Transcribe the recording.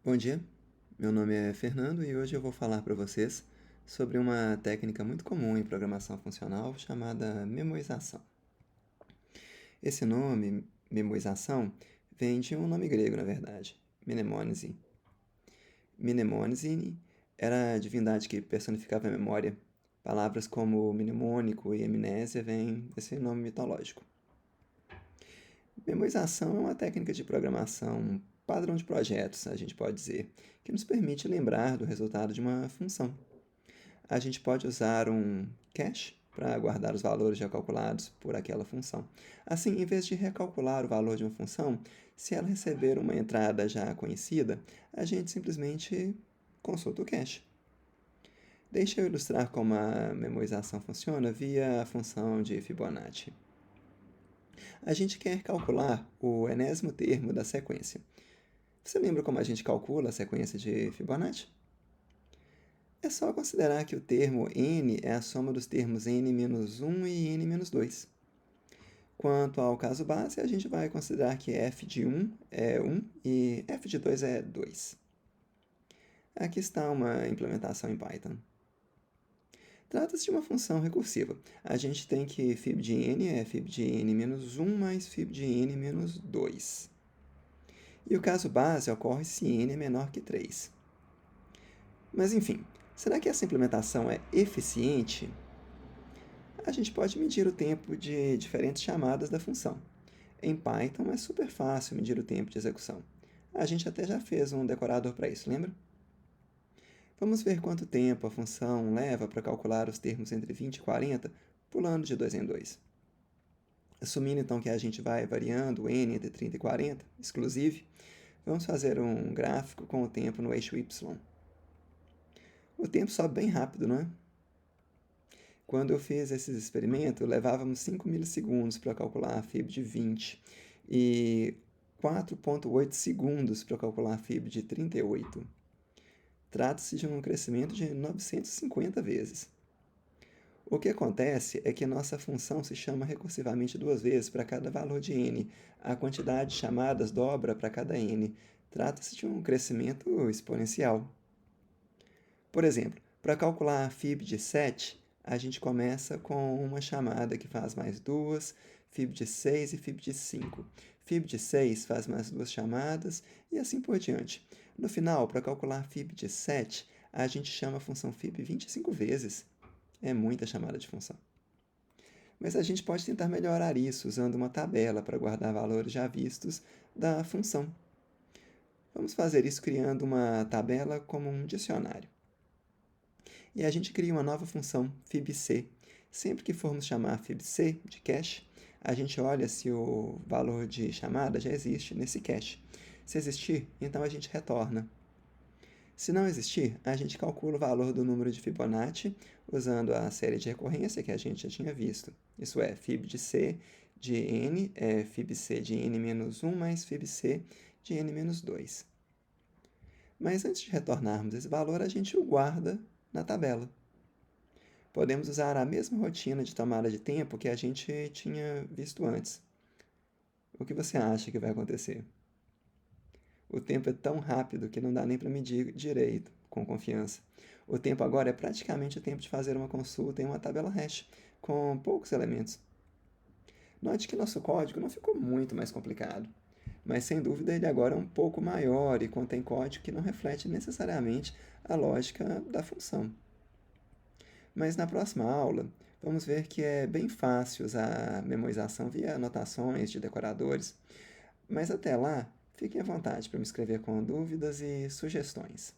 Bom dia, meu nome é Fernando e hoje eu vou falar para vocês sobre uma técnica muito comum em programação funcional chamada memorização. Esse nome, memorização, vem de um nome grego, na verdade, mnemônise. Mnemônise era a divindade que personificava a memória. Palavras como mnemônico e amnésia vêm desse nome mitológico. Memorização é uma técnica de programação padrão de projetos, a gente pode dizer, que nos permite lembrar do resultado de uma função. A gente pode usar um cache para guardar os valores já calculados por aquela função. Assim, em vez de recalcular o valor de uma função, se ela receber uma entrada já conhecida, a gente simplesmente consulta o cache. Deixa eu ilustrar como a memorização funciona via a função de Fibonacci. A gente quer calcular o enésimo termo da sequência. Você lembra como a gente calcula a sequência de Fibonacci? É só considerar que o termo n é a soma dos termos n-1 e n-2. Quanto ao caso base, a gente vai considerar que f de 1 é 1 e f de 2 é 2. Aqui está uma implementação em Python. Trata-se de uma função recursiva. A gente tem que fib de n é fib de n-1 mais fib de n-2. E o caso base ocorre se n é menor que 3. Mas enfim, será que essa implementação é eficiente? A gente pode medir o tempo de diferentes chamadas da função. Em Python é super fácil medir o tempo de execução. A gente até já fez um decorador para isso, lembra? Vamos ver quanto tempo a função leva para calcular os termos entre 20 e 40, pulando de 2 em 2. Assumindo então que a gente vai variando o n entre 30 e 40, exclusive, vamos fazer um gráfico com o tempo no eixo y. O tempo sobe bem rápido, não é? Quando eu fiz esses experimentos, levávamos 5 milissegundos para calcular a fib de 20 e 4,8 segundos para calcular a fib de 38. Trata-se de um crescimento de 950 vezes. O que acontece é que nossa função se chama recursivamente duas vezes para cada valor de n. A quantidade de chamadas dobra para cada n. Trata-se de um crescimento exponencial. Por exemplo, para calcular a fib de 7, a gente começa com uma chamada que faz mais duas, fib de 6 e fib de 5. Fib de 6 faz mais duas chamadas e assim por diante. No final, para calcular fib de 7, a gente chama a função fib 25 vezes. É muita chamada de função. Mas a gente pode tentar melhorar isso usando uma tabela para guardar valores já vistos da função. Vamos fazer isso criando uma tabela como um dicionário. E a gente cria uma nova função, fibc. Sempre que formos chamar fibc de cache, a gente olha se o valor de chamada já existe nesse cache. Se existir, então a gente retorna. Se não existir, a gente calcula o valor do número de Fibonacci usando a série de recorrência que a gente já tinha visto. Isso é, fib de c de n é fibc de n-1 mais fibc de n-2. Mas antes de retornarmos esse valor, a gente o guarda na tabela. Podemos usar a mesma rotina de tomada de tempo que a gente tinha visto antes. O que você acha que vai acontecer? O tempo é tão rápido que não dá nem para medir direito, com confiança. O tempo agora é praticamente o tempo de fazer uma consulta em uma tabela hash, com poucos elementos. Note que nosso código não ficou muito mais complicado, mas sem dúvida ele agora é um pouco maior e contém código que não reflete necessariamente a lógica da função. Mas na próxima aula, vamos ver que é bem fácil usar a memorização via anotações de decoradores. Mas até lá, fiquem à vontade para me escrever com dúvidas e sugestões.